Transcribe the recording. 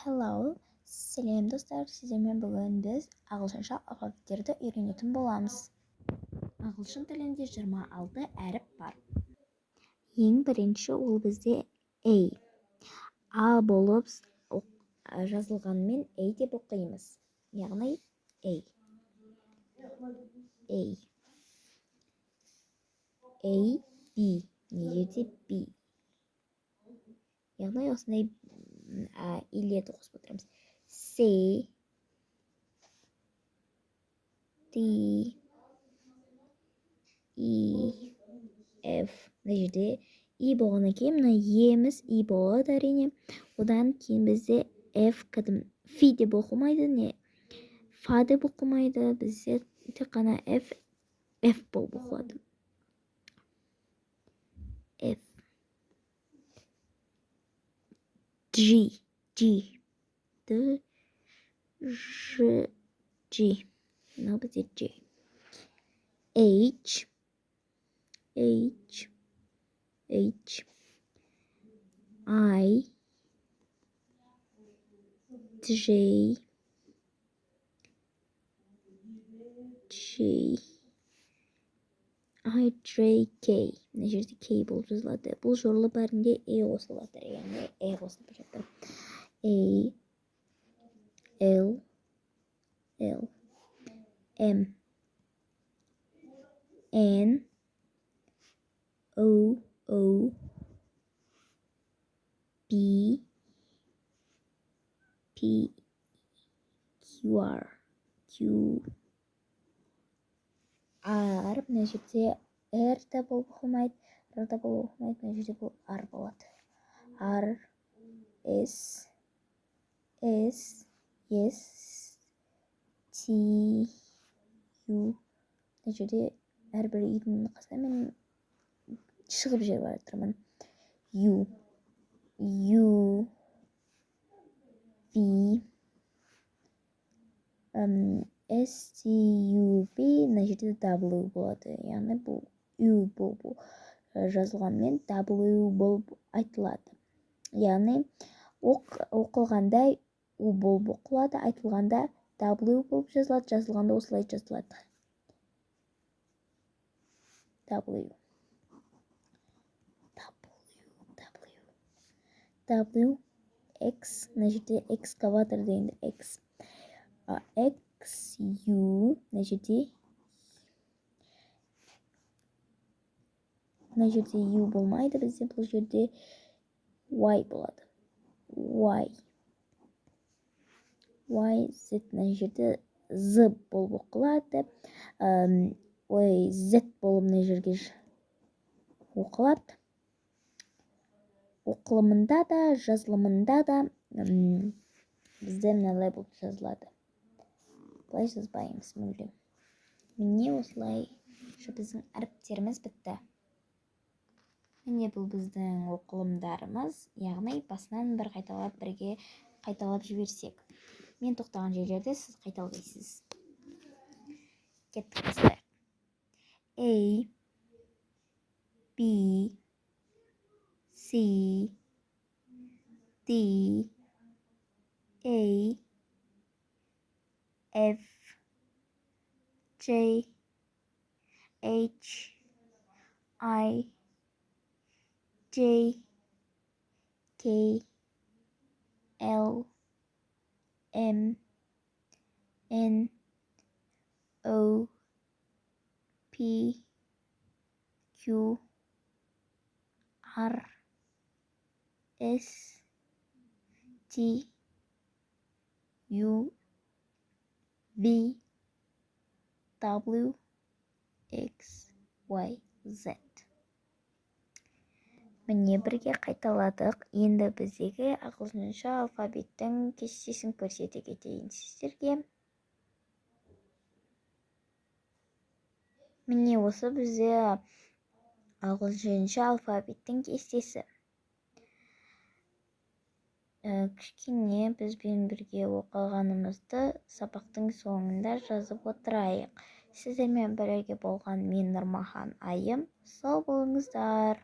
Hello, сәлем достар, сіздермен бүгін біз ағылшынша алфавиттерді үйренетін боламыз. Ағылшын тілінде 26 әріп бар. Ең бірінші ол бізде A. А болып жазылғанмен A деп оқимыз. Яғни A. A. A, B. Не жерде B. Яғни осындай илерді қосып отырамыз. C, D, E, F. Мына жерде E болғаннан кейін мына Еміз E болады әрине. Одан кейін бізде F кәдім Фи деп оқылмайды, не Фа деп оқылмайды. Бізде тек қана F болып оқылады. F. G. D, Ж, G. Мынау бізде G. H, I, J, K. Мына жерде K болып жазылады. Бұл жолы бәрінде қосылады, яғни қосылып жатыр. A, L, M, N, O, P, Q, R. Мына жерде R да болып оқылмайды, R да болып оқылмайды. Мына жерде бұл R болады. R, S, T, U. Мына жерде әрбір үйдің қасына мен шығып жер бар тұрмын. U, V, S, T, U, B. Мына жерде W болады. Яғни бұл U болып жазылғанмен W болып айтылады. Яғни оқылғанда U болып оқылады, айтылғанда W болып жазылады, жазылғанда осылай жазылады. W, X. Мына жерде экскаватор дегенде X. X, U. Мына жерде U болмайды, бізде бұл жерде Y болады. Y, Z. Мына жерде Z болып оқылады. Z болып мына жерге оқылады. Оқылымында да, жазылымында да бізде мыналай болып жазылады. Бұлай жазбаймыз мүлдем. Міне осылай біздің әріптеріміз бітті. Міне бұл біздің оқылымдарымыз, яғни басынан бір қайталап, бірге қайталап жіберсек. Мен тоқтаған жерлерде сіз қайталайсыз. Кеттік бастайық. A, B, C, D, A, F, J, H, I, J, K, L, M, N, O, P, Q, R, S, T, U, V, W, X, Y, Z. Міне бірге қайталадық. Енді біздегі ағылшынша алфавиттің кестесін көрсете кетейін сіздерге. Міне осы бізде ағылшынша алфавиттің кестесі. Кішкене бізбен бірге оқығанымызды сабақтың соңында жазып отырайық. Сіздермен бірге болған мен Нұрмахан Айым. Сау болыңыздар.